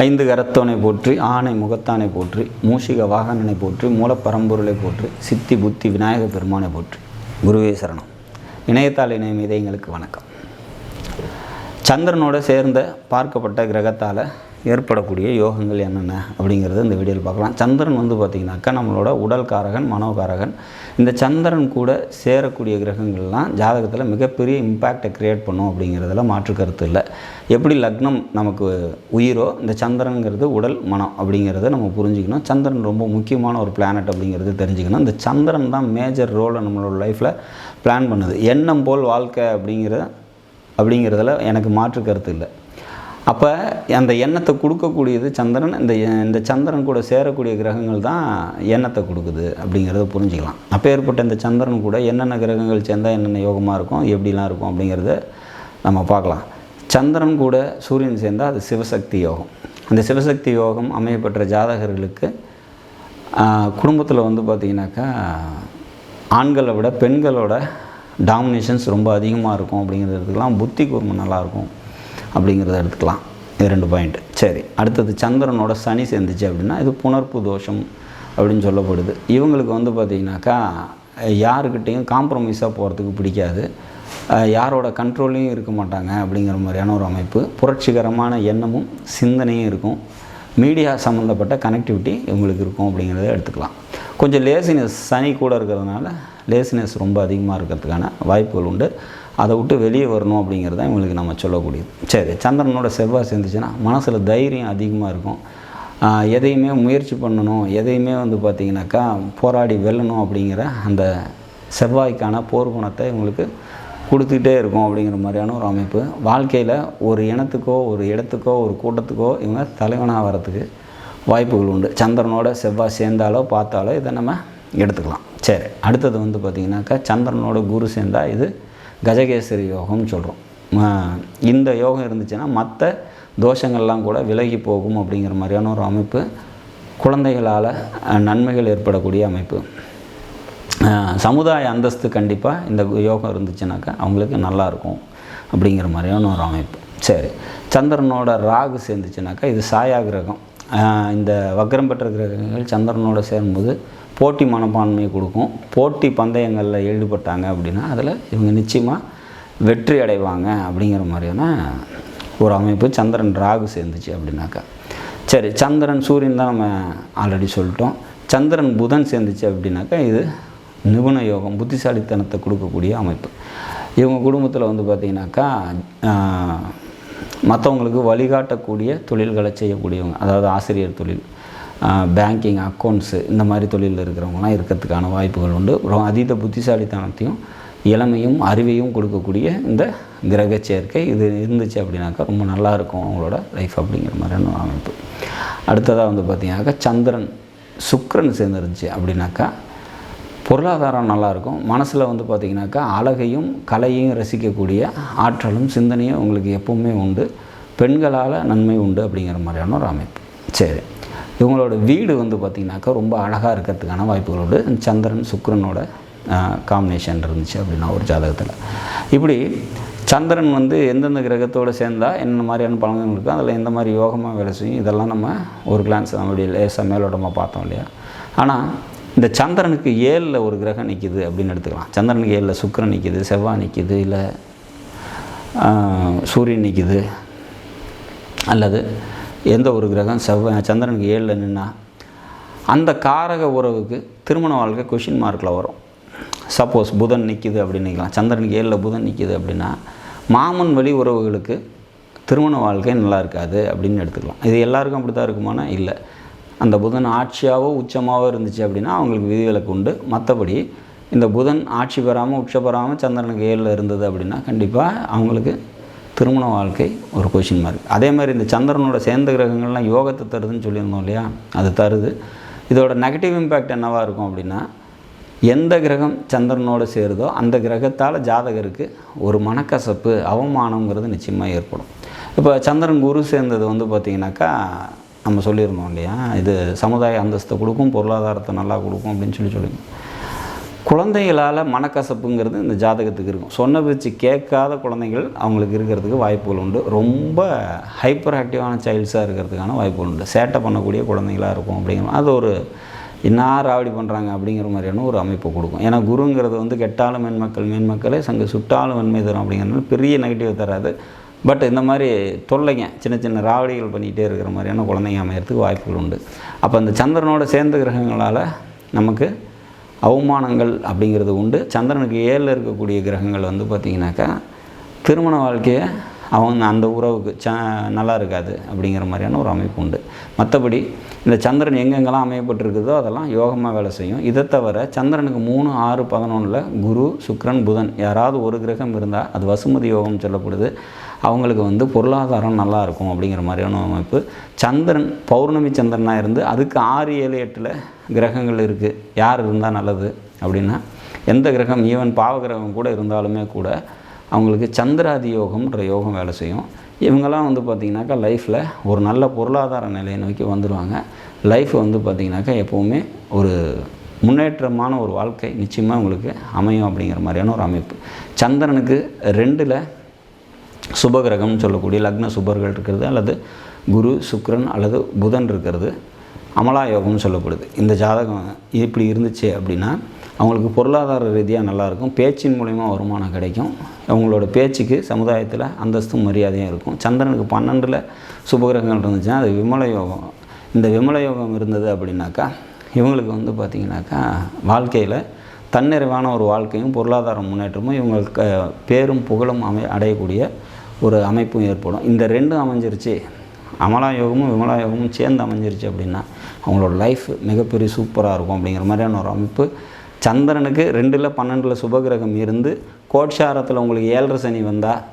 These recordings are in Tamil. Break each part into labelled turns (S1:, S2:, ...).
S1: ஐந்து கரத்தோனை போற்றி, ஆணை முகத்தானை போற்றி, மூஷிக வாகனனை போற்றி, மூலப்பரம்பொருளை போற்றி, சித்தி புத்தி விநாயக பெருமானை போற்றி. குருவே சரணம். இணையத்தால் இணையம் இதயங்களுக்கு வணக்கம். சந்திரனோட சேர்ந்த பார்க்கப்பட்ட கிரகத்தால் ஏற்படக்கூடிய யோகங்கள் என்னென்ன அப்படிங்கிறது இந்த வீடியோவில் பார்க்கலாம். சந்திரன் பார்த்திங்கனாக்கா நம்மளோட உடல் காரகன், மனோகாரகன். இந்த சந்திரன் கூட சேரக்கூடிய கிரகங்கள்லாம் ஜாதகத்தில் மிகப்பெரிய இம்பேக்டை க்ரியேட் பண்ணும் அப்படிங்கிறதுல மாற்று கருத்து இல்லை. எப்படி லக்னம் நமக்கு உயிரோ, இந்த சந்திரனுங்கிறது உடல் மனம் அப்படிங்கிறத நம்ம புரிஞ்சுக்கணும். சந்திரன் ரொம்ப முக்கியமான ஒரு பிளானட் அப்படிங்கிறது தெரிஞ்சுக்கணும். இந்த சந்திரன் தான் மேஜர் ரோலை நம்மளோட லைஃப்பில் பிளான் பண்ணுது. எண்ணம் போல் வாழ்க்கை அப்படிங்கிறதுல எனக்கு மாற்று கருத்து இல்லை. அப்போ அந்த எண்ணத்தை கொடுக்கக்கூடியது சந்திரன். இந்த சந்திரன் கூட சேரக்கூடிய கிரகங்கள் தான் எண்ணத்தை கொடுக்குது அப்படிங்கிறத புரிஞ்சுக்கலாம். அப்போ ஏற்பட்ட இந்த சந்திரன் கூட என்னென்ன கிரகங்கள் சேர்ந்தால் என்னென்ன யோகமாக இருக்கும், எப்படிலாம் இருக்கும் அப்படிங்கிறத நம்ம பார்க்கலாம். சந்திரன் கூட சூரியன் சேர்ந்தால் அது சிவசக்தி யோகம். அந்த சிவசக்தி யோகம் அமையப்பெற்ற ஜாதகர்களுக்கு குடும்பத்தில் பார்த்திங்கனாக்கா ஆண்களை விட பெண்களோட டாமினேஷன்ஸ் ரொம்ப அதிகமாக இருக்கும் அப்படிங்கிறதுக்கெலாம் புத்தி கூர்மை நல்லாயிருக்கும் அப்படிங்கிறத எடுத்துக்கலாம். இது 2 பாயிண்ட். சரி, அடுத்தது சந்திரனோட சனி சேர்ந்துச்சு அப்படின்னா இது புணர்ப்பு தோஷம் அப்படின்னு சொல்லப்படுது. இவங்களுக்கு பார்த்திங்கனாக்கா யாருக்கிட்டேயும் காம்ப்ரமைஸாக போகிறதுக்கு பிடிக்காது, யாரோட கண்ட்ரோலையும் இருக்க மாட்டாங்க அப்படிங்கிற மாதிரியான ஒரு அமைப்பு. புரட்சிகரமான எண்ணமும் சிந்தனையும் இருக்கும். மீடியா சம்மந்தப்பட்ட கனெக்டிவிட்டி இவங்களுக்கு இருக்கும் அப்படிங்கிறத எடுத்துக்கலாம். கொஞ்சம் லேசினஸ் சனி கூட இருக்கிறதுனால லேசினஸ் ரொம்ப அதிகமாக இருக்கிறதுக்கான வாய்ப்புகள் உண்டு. அதை விட்டு வெளியே வரணும் அப்படிங்கிறது தான் இவங்களுக்கு நம்ம சொல்லக்கூடியது. சரி, சந்திரனோட செவ்வாய் சேர்ந்துச்சுன்னா மனசில் தைரியம் அதிகமாக இருக்கும். எதையுமே முயற்சி பண்ணணும், எதையுமே பார்த்திங்கனாக்கா போராடி வெல்லணும் அப்படிங்கிற அந்த செவ்வாய்க்கான போர் குணத்தை இவங்களுக்கு கொடுத்துக்கிட்டே இருக்கும் அப்படிங்கிற மாதிரியான ஒரு அமைப்பு. வாழ்க்கையில் ஒரு இனத்துக்கோ, ஒரு இடத்துக்கோ, ஒரு கூட்டத்துக்கோ இவங்க தலைவனாக வரத்துக்கு வாய்ப்புகள் உண்டு. சந்திரனோட செவ்வாய் சேர்ந்தாலோ பார்த்தாலோ இதை நம்ம எடுத்துக்கலாம். சரி, அடுத்தது பார்த்திங்கனாக்கா சந்திரனோட குரு சேர்ந்தால் இது கஜகேசரி யோகம்னு சொல்கிறோம். இந்த யோகம் இருந்துச்சுன்னா மற்ற தோஷங்கள்லாம் கூட விலகி போகும் அப்படிங்கிற மாதிரியான ஒரு அமைப்பு. குழந்தைகளால் நன்மைகள் ஏற்படக்கூடிய அமைப்பு. சமுதாய அந்தஸ்து கண்டிப்பாக இந்த யோகம் இருந்துச்சுனாக்கா அவங்களுக்கு நல்லாயிருக்கும் அப்படிங்கிற மாதிரியான ஒரு அமைப்பு. சரி, சந்திரனோட ராகு சேர்ந்துச்சுனாக்கா இது சாயா கிரகம். இந்த வக்ரம் பெற்ற கிரகங்கள் சந்திரனோட சேரும்போது போட்டி மனப்பான்மையை கொடுக்கும். போட்டி பந்தயங்களில் ஈடுபட்டாங்க அப்படின்னா அதில் இவங்க நிச்சயமாக வெற்றி அடைவாங்க அப்படிங்கிற மாதிரியான ஒரு அமைப்பு. சந்திரன் ராகு சேர்ந்துச்சு அப்படின்னாக்கா. சரி, சந்திரன் சூரியன் தான் நம்ம ஆல்ரெடி சொல்லிட்டோம். சந்திரன் புதன் சேர்ந்துச்சு அப்படின்னாக்கா இது நிபுண யோகம், புத்திசாலித்தனத்தை கொடுக்கக்கூடிய அமைப்பு. இவங்க குடும்பத்தில் பார்த்திங்கனாக்கா மற்றவங்களுக்கு வழிகாட்டக்கூடிய தொழில்களை செய்யக்கூடியவங்க, அதாவது ஆசிரியர் தொழில், பேங்கிங், அக்கௌண்ட்ஸு, இந்த மாதிரி தொழிலில் இருக்கிறவங்களாம் இருக்கிறதுக்கான வாய்ப்புகள் உண்டு. அதீத புத்திசாலித்தனத்தையும் இளமையும் அறிவையும் கொடுக்கக்கூடிய இந்த கிரக சேர்க்கை இது இருந்துச்சு அப்படின்னாக்கா ரொம்ப நல்லாயிருக்கும் அவங்களோட லைஃப் அப்படிங்கிற மாதிரியான அமைப்பு. அடுத்ததாக பார்த்திங்கனாக்கா சந்திரன் சுக்கிரன் சேர்ந்துருந்துச்சு அப்படின்னாக்கா பொருளாதாரம் நல்லாயிருக்கும். மனசில் பார்த்திங்கனாக்கா அழகையும் கலையையும் ரசிக்கக்கூடிய ஆற்றலும் சிந்தனையும் உங்களுக்கு எப்பவுமே உண்டு. பெண்களால் நன்மை உண்டு அப்படிங்கிற மாதிரியான ஒரு அமைப்பு. சரி, இவங்களோட வீடு பார்த்திங்கனாக்கா ரொம்ப அழகாக இருக்கிறதுக்கான வாய்ப்புகள் உண்டு. சந்திரன் சுக்கிரனோட காம்பினேஷன் இருந்துச்சு அப்படின்னா ஒரு ஜாதகத்தில். இப்படி சந்திரன் எந்தெந்த கிரகத்தோடு சேர்ந்தால் என்ன மாதிரியான பலன்கள் இருக்கும், அதில் எந்த மாதிரி யோகமாக வேலை செய்யும், இதெல்லாம் நம்ம ஒரு கிளான்ஸ் நம்மளுடைய லேசாக மேலோட்டமாக பார்த்தோம் இல்லையா. ஆனால் இந்த சந்திரனுக்கு 7ல் ஒரு கிரகம் நிற்கிது அப்படின்னு எடுத்துக்கலாம். சந்திரனுக்கு 7ல் சுக்கிரன் நிற்கிது, செவ்வாய் நிற்கிது, இல்லை சூரியன் நிற்கிது, அல்லது எந்த ஒரு கிரகம் சந்திரனுக்கு 7ல் நின்னா அந்த காரக உறவுக்கு திருமண வாழ்க்கை கொஷின் மார்க்கில் வரும். சப்போஸ் புதன் நிற்கிது அப்படின்னு நிற்கலாம். சந்திரனுக்கு 7ல் புதன் நிற்கிது அப்படின்னா மாமன் வழி உறவுகளுக்கு திருமண வாழ்க்கை நல்லா இருக்காது அப்படின்னு எடுத்துக்கலாம். இது எல்லாருக்கும் அப்படி தான் இருக்குமானா இல்லை. அந்த புதன் ஆட்சியாகவோ உச்சமாகவோ இருந்துச்சு அப்படின்னா அவங்களுக்கு விதிவிலக்கு உண்டு. மற்றபடி இந்த புதன் ஆட்சி பெறாமல் உச்ச பெறாமல் சந்திரனுக்கு 7ல் இருந்தது அப்படின்னா கண்டிப்பாக அவங்களுக்கு திருமண வாழ்க்கை ஒரு கொஷின் மார்க். அதே மாதிரி இந்த சந்திரனோட சேர்ந்த கிரகங்கள்லாம் யோகத்தை தருதுன்னு சொல்லியிருந்தோம் இல்லையா, அது தருது. இதோட நெகட்டிவ் இம்பேக்ட் என்னவாக இருக்கும் அப்படின்னா எந்த கிரகம் சந்திரனோடு சேருதோ அந்த கிரகத்தால் ஜாதகருக்கு ஒரு மனக்கசப்பு, அவமானங்கிறது நிச்சயமாக ஏற்படும். இப்போ சந்திரன் குரு சேர்ந்தது பார்த்திங்கனாக்கா நம்ம சொல்லியிருந்தோம் இல்லையா, இது சமுதாய அந்தஸ்தை கொடுக்கும், பொருளாதாரத்தை நல்லா கொடுக்கும் அப்படின்னு சொல்லுங்க. குழந்தைகளால் மனக்கசப்புங்கிறது இந்த ஜாதகத்துக்கு இருக்கும். சொன்ன பேச்சு கேட்காத குழந்தைகள் அவங்களுக்கு இருக்கிறதுக்கு வாய்ப்புகள் உண்டு. ரொம்ப ஹைப்பர் ஆக்டிவான சைல்ட்ஸாக இருக்கிறதுக்கான வாய்ப்புகள் உண்டு. சேட்டை பண்ணக்கூடிய குழந்தைங்களாக இருக்கும் அப்படிங்கிற அது ஒரு என்ன ராவடி பண்ணுறாங்க அப்படிங்கிற மாதிரியான ஒரு அமைப்பை கொடுக்கும். ஏன்னா குருங்கிறது வந்து கெட்டாலும் மேன்மக்களே சங்கு சுட்டாலும் வெண்மை தரும் அப்படிங்கிறதுனால பெரிய நெகட்டிவ் தராது. பட் இந்த மாதிரி தொல்லைங்க சின்ன சின்ன ராவடிகள் பண்ணிகிட்டே இருக்கிற மாதிரியான குழந்தைங்க அமையறதுக்கு வாய்ப்புகள் உண்டு. அப்போ இந்த சந்திரனோட சேர்ந்த கிரகங்களால் நமக்கு அவமானங்கள் அப்படிங்கிறது உண்டு. சந்திரனுக்கு 7ல் இருக்கக்கூடிய கிரகங்கள் வந்து பார்த்திங்கனாக்கா திருமண வாழ்க்கையை அவங்க அந்த உறவுக்கு நல்லா இருக்காது அப்படிங்கிற மாதிரியான ஒரு அமைப்பு உண்டு. மற்றபடி இந்த சந்திரன் எங்கெங்கெல்லாம் அமையப்பட்டிருக்குதோ அதெல்லாம் யோகமாக வேலை செய்யும். இதை தவிர சந்திரனுக்கு 3, 6, 11 குரு, சுக்கிரன், புதன் யாராவது ஒரு கிரகம் இருந்தால் அது வசுமதி யோகம் சொல்லப்படுது. அவங்களுக்கு வந்து பொருளாதாரம் நல்லா இருக்கும் அப்படிங்கிற மாதிரியான அமைப்பு. சந்திரன் பௌர்ணமி சந்திரனாக இருந்து அதுக்கு 6, 7, 8 கிரகங்கள் இருக்குது. யார் இருந்தால் நல்லது அப்படின்னா எந்த கிரகம் ஈவன் பாவகிரகம் கூட இருந்தாலுமே கூட அவங்களுக்கு சந்திராதி யோகம்ன்ற யோகம் வேலை செய்யும். இவங்கெல்லாம் வந்து பார்த்திங்கனாக்கா லைஃப்பில் ஒரு நல்ல பொருளாதார நிலையை நோக்கி வந்துடுவாங்க. லைஃப் வந்து பார்த்திங்கனாக்கா எப்போவுமே ஒரு முன்னேற்றமான ஒரு வாழ்க்கை நிச்சயமாக உங்களுக்கு அமையும் அப்படிங்கிற மாதிரியான ஒரு அமைப்பு. சந்திரனுக்கு 2ல் சுபகிரகம்னு சொல்லக்கூடிய லக்ன சுபர்கள் இருக்கிறது அல்லது குரு, சுக்கிரன் அல்லது புதன் இருக்கிறது அமலா யோகம்னு சொல்லப்படுது. இந்த ஜாதகம் இப்படி இருந்துச்சு அப்படின்னா அவங்களுக்கு பொருளாதார ரீதியாக நல்லாயிருக்கும். பேச்சின் மூலிமா வருமானம் கிடைக்கும். அவங்களோட பேச்சுக்கு சமுதாயத்தில் அந்தஸ்தும் மரியாதையும் இருக்கும். சந்திரனுக்கு 12ல் சுபகிரகங்கள் இருந்துச்சுன்னா அது விமல யோகம். இந்த விமல யோகம் இருந்தது அப்படின்னாக்கா இவங்களுக்கு வந்து பார்த்திங்கனாக்கா வாழ்க்கையில் தன்னிறைவான ஒரு வாழ்க்கையும் பொருளாதார முன்னேற்றமும் இவங்களுக்கு பேரும் புகழும் அடையக்கூடிய ஒரு அமைப்பும் ஏற்படும். இந்த 2 அமைஞ்சிருச்சு, அமலா யோகமும் விமலா யோகமும் சேர்ந்து அமைஞ்சிருச்சு அப்படின்னா அவங்களோட லைஃப் மிகப்பெரிய சூப்பராக இருக்கும் அப்படிங்கிற மாதிரியான ஒரு அமைப்பு. சந்திரனுக்கு 2ல் 12ல் சுபகிரகம் இருந்து கோட்சாரத்தில் உங்களுக்கு 7.5 சனி வந்தால்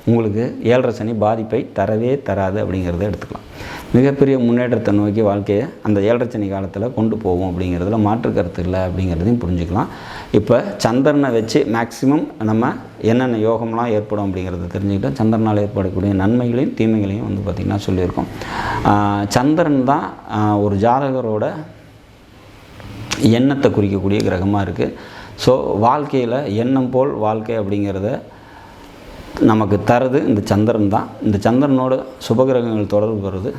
S1: உங்களுக்கு 7.5 சனி பாதிப்பை தரவே தராது அப்படிங்கிறத எடுத்துக்கலாம். மிகப்பெரிய முன்னேற்றத்தை நோக்கி வாழ்க்கையை அந்த 7.5 சனி காலத்தில் கொண்டு போவோம் அப்படிங்கிறதுல மாற்று கருத்து இல்லை அப்படிங்கிறதையும் புரிஞ்சுக்கலாம். இப்போ சந்திரனை வச்சு மேக்சிமம் நம்ம என்னென்ன யோகம்லாம் ஏற்படும் அப்படிங்கிறத தெரிஞ்சுக்கிட்டோம். சந்திரனால் ஏற்படக்கூடிய நன்மைகளையும் தீமைகளையும் வந்து பார்த்திங்கன்னா சொல்லியிருக்கோம். சந்திரன் தான் ஒரு ஜாதகரோட எண்ணத்தை குறிக்கக்கூடிய கிரகமாக இருக்குது. ஸோ வாழ்க்கையில் எண்ணம் போல் வாழ்க்கை அப்படிங்கிறத நமக்கு தரது இந்த சந்திரன் தான். இந்த சந்திரனோட சுபகிரகங்கள் தொடர்பு பெறுவது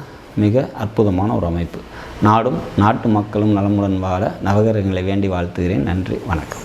S1: மிக அற்புதமான ஒரு அமைப்பு. நாடும் நாட்டு மக்களும் நலமுடன் வாழ நவகிரகங்களை வேண்டி வாழ்த்துகிறேன். நன்றி, வணக்கம்.